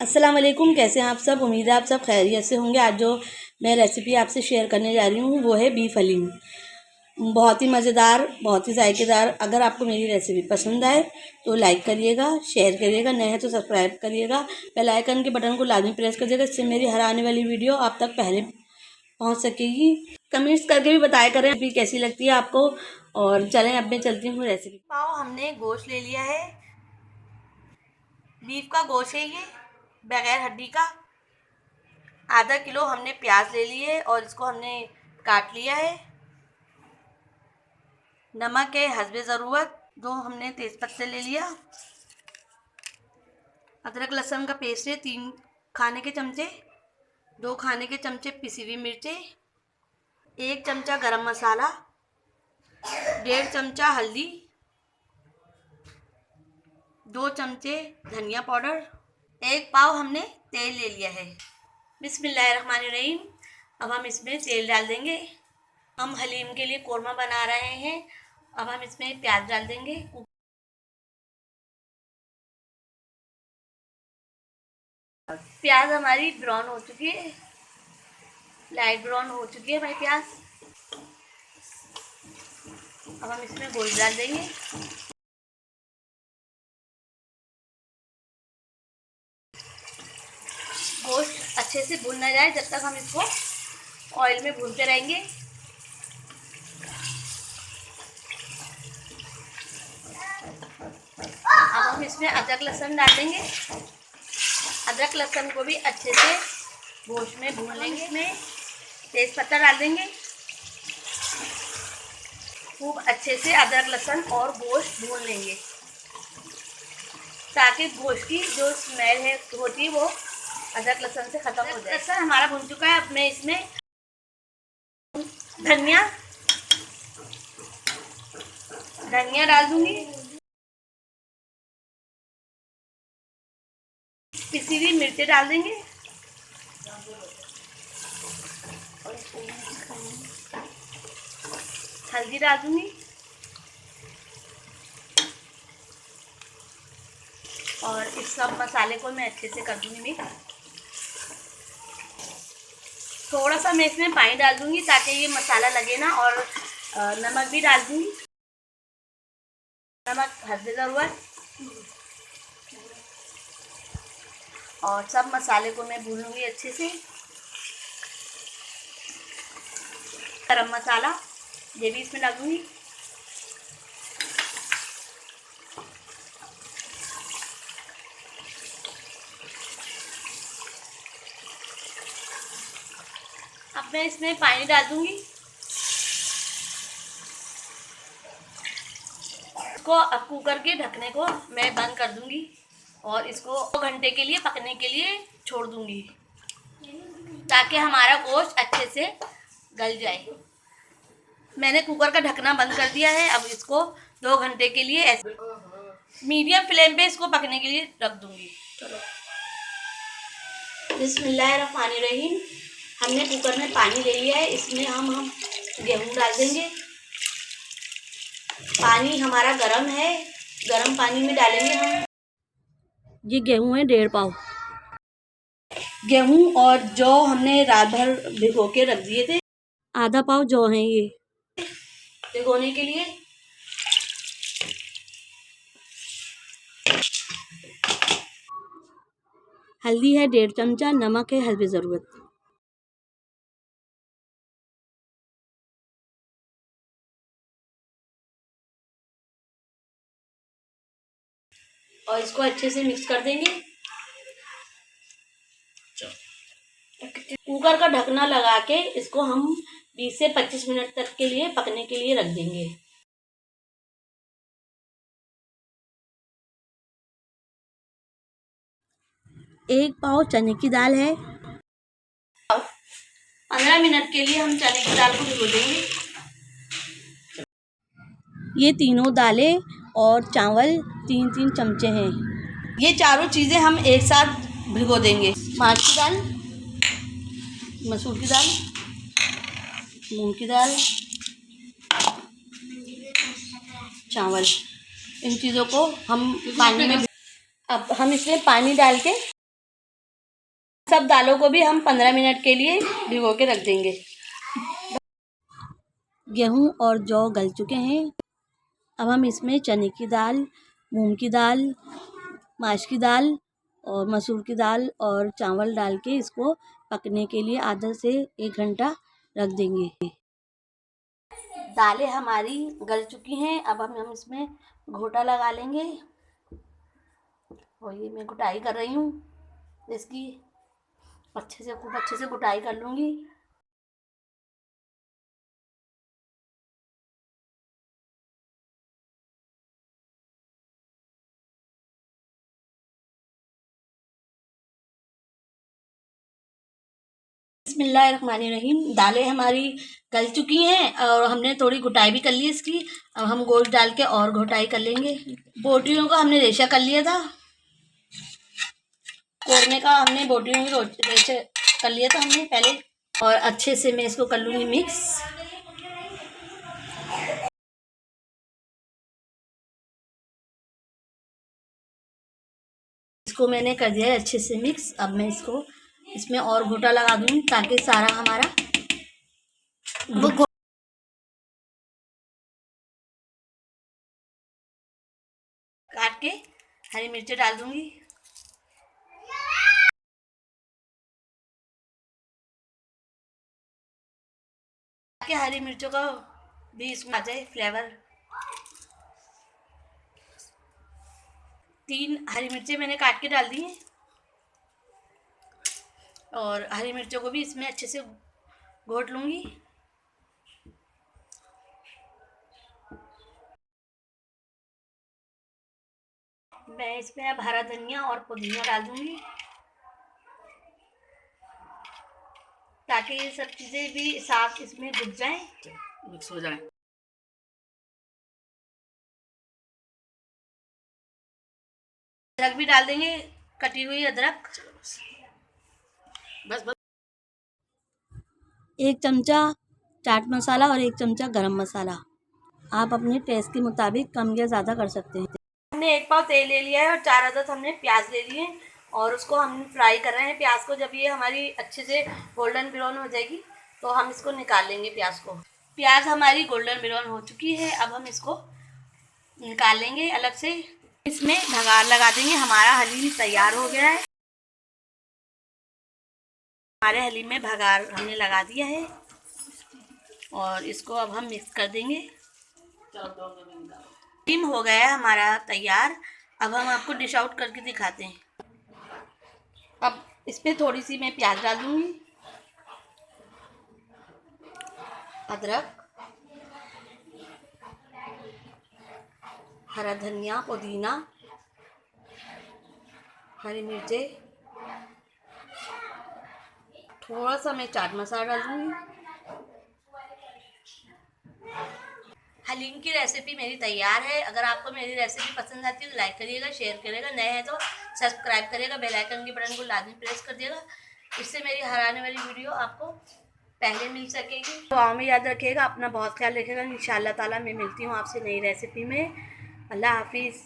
अस्सलाम वालेकुम। कैसे हैं आप सब? उम्मीद है आप सब खैरियत से होंगे। आज जो मैं रेसिपी आपसे शेयर करने जा रही हूँ वो है बीफ हलीम। बहुत ही मज़ेदार, बहुत ही जायकेदार। अगर आपको मेरी रेसिपी पसंद आए तो लाइक करिएगा, शेयर करिएगा, नए हैं तो सब्सक्राइब करिएगा, बेल आइकन के बटन को लाजमी प्रेस करिएगा, इससे मेरी हर आने वाली वीडियो आप तक पहले पहुँच सकेगी। कमेंट्स करके भी बताया करें रेसिपी कैसी लगती है आपको। और चलें अब मैं चलती हूँ रेसिपी। पाव हमने गोश्त ले लिया है, बीफ का गोश्त है ये, बगैर हड्डी का। आधा किलो हमने प्याज ले लिए और इसको हमने काट लिया है। नमक है हस्बे ज़रूरत। 2 हमने तेज़पत्ते ले लिया। अदरक लहसुन का पेस्ट है 3 खाने के चमचे। 2 खाने के चमचे पिसी हुई मिर्चें। 1 चमचा गरम मसाला। 1.5 चमचा हल्दी। 2 चमचे धनिया पाउडर। 1 पाव हमने तेल ले लिया है। बिस्मिल्लाहिर्रहमानिर्रहीम। अब हम इसमें तेल डाल देंगे। हम हलीम के लिए कोरमा बना रहे हैं। अब हम इसमें प्याज डाल देंगे। प्याज हमारी ब्राउन हो चुकी है, लाइट ब्राउन हो चुकी है भाई प्याज। अब हम इसमें गोश्त डाल देंगे। गोश्त अच्छे से भून ना जाए जब तक हम इसको ऑयल में भूनते रहेंगे। अब हम इसमें अदरक लहसुन डाल देंगे। अदरक लहसुन को भी अच्छे से गोश्त में भून लेंगे। इसमें तेज़पत्ता डाल देंगे। खूब अच्छे से अदरक लहसुन और गोश्त भून लेंगे ताकि गोश्त की जो स्मेल है होती है वो अदरक लहसुन से ख़त्म हो जाए। लहसुन हमारा भून चुका है। अब मैं इसमें धनिया डाल दूंगी। पिसी हुई मिर्चें डाल देंगे। हल्दी डाल दूंगी और इस सब मसाले को मैं अच्छे से कर दूंगी मिक्स। थोड़ा सा मैं इसमें पानी डाल दूंगी ताकि ये मसाला लगे ना। और नमक भी डाल दूंगी। नमक हस्बे ज़रूरत। और सब मसाले को मैं भूनूंगी अच्छे से। गरम मसाला ये भी इसमें डालूंगी। अब मैं इसमें पानी डाल दूंगी। इसको अब कुकर के ढकने को मैं बंद कर दूंगी और इसको 2 घंटे के लिए पकने के लिए छोड़ दूंगी ताकि हमारा गोश्त अच्छे से गल जाए। मैंने कुकर का ढकना बंद कर दिया है। अब इसको 2 घंटे के लिए ऐसे मीडियम फ्लेम पे इसको पकने के लिए रख दूंगी। बिस्मिल्लाहिर्रहमानिर्रहीम। हमने कुकर में पानी ले लिया है। इसमें हम गेहूँ डाल देंगे। पानी हमारा गर्म है। गर्म पानी में डालेंगे हम। ये गेहूँ है 1.5 पाव। गेहूँ और जौ हमने रात भर भिगो के रख दिए थे। आधा पाव जौ है ये भिगोने के लिए। हल्दी है 1.5 चमचा। नमक है हस्बे ज़रूरत। और इसको अच्छे से मिक्स कर देंगे। कुकर का ढकना लगा के इसको हम 20 से 25 मिनट तक के लिए पकने के लिए रख देंगे। एक पाव चने की दाल है। 15 मिनट के लिए हम चने की दाल को भिगो देंगे। ये तीनों दालें और चावल 3-3 चमचे हैं। ये चारों चीज़ें हम एक साथ भिगो देंगे। माश की दाल, मसूर की दाल, मूंग की दाल, चावल, इन चीज़ों को हम पानी में। अब हम इसमें पानी डाल के सब दालों को भी हम 15 मिनट के लिए भिगो के रख देंगे। गेहूँ और जौ गल चुके हैं। अब हम इसमें चने की दाल, मूंग की दाल, माश की दाल और मसूर की दाल और चावल डाल के इसको पकने के लिए आधा से 1 घंटा रख देंगे। दालें हमारी गल चुकी हैं। अब हम इसमें घोटा लगा लेंगे और ये मैं घुटाई कर रही हूँ इसकी खूब अच्छे से घुटाई कर लूँगी। बिस्मिल्लाहिर्रहमानिर्रहीम। दालें हमारी गल चुकी हैं और हमने थोड़ी घुटाई भी कर ली इसकी। अब हम गोश्त डाल के और घुटाई कर लेंगे। बोटियों का हमने रेशा कर लिया था, कोरमे का हमने बोटियों की रेशा कर लिया था हमने पहले। और अच्छे से मैं इसको कर लूँगी मिक्स। इसको मैंने कर दिया है अच्छे से मिक्स। अब मैं इसको इसमें और घोटा लगा दूँगी ताकि सारा हमारा काट के हरी मिर्ची डाल दूँगी। ताकि हरी मिर्चों का भी इसमें आ जाए फ्लेवर। 3 हरी मिर्चें मैंने काट के डाल दी हैं और हरी मिर्चों को भी इसमें अच्छे से घोट लूँगी। मैं इसमें अब हरा धनिया और पुदीना डाल दूँगी ताकि ये सब चीज़ें भी साथ इसमें घुस जाएं, मिक्स हो जाएं। अदरक भी डाल देंगे, कटी हुई अदरक बस। 1 चमचा चाट मसाला और 1 चमचा गरम मसाला। आप अपने टेस्ट के मुताबिक कम या ज़्यादा कर सकते हैं। हमने 1 पाव तेल ले लिया है और 4 अदद हमने प्याज ले लिए और उसको हम फ्राई कर रहे हैं प्याज को। जब ये हमारी अच्छे से गोल्डन ब्राउन हो जाएगी तो हम इसको निकाल लेंगे प्याज को। प्याज हमारी गोल्डन ब्राउन हो चुकी है। अब हम इसको निकाल लेंगे अलग से। इसमें भगार लगा देंगे। हमारा हलीम तैयार हो गया है। हमारे हलीम में भगार हमने लगा दिया है और इसको अब हम मिक्स कर देंगे। हलीम हो गया है हमारा तैयार। अब हम आपको डिश आउट करके दिखाते हैं। अब इस पर थोड़ी सी मैं प्याज डाल दूँगी, अदरक, हरा धनिया, पुदीना, हरी मिर्चें, थोड़ा सा मैं चाट मसाला डाल दूँगी। हलीम की रेसिपी मेरी तैयार है। अगर आपको मेरी रेसिपी पसंद आती है तो लाइक करिएगा, शेयर करिएगा, नए हैं तो सब्सक्राइब करिएगा, बेल आइकन के बटन को लाजमी प्रेस कर दिएगा। इससे मेरी हर आने वाली वीडियो आपको पहले मिल सकेगी। दुआओं में याद रखिएगा, अपना बहुत ख्याल रखिएगा। इंशाअल्लाह ताला मैं मिलती हूँ आपसे नई रेसिपी में। अल्लाह हाफिज़।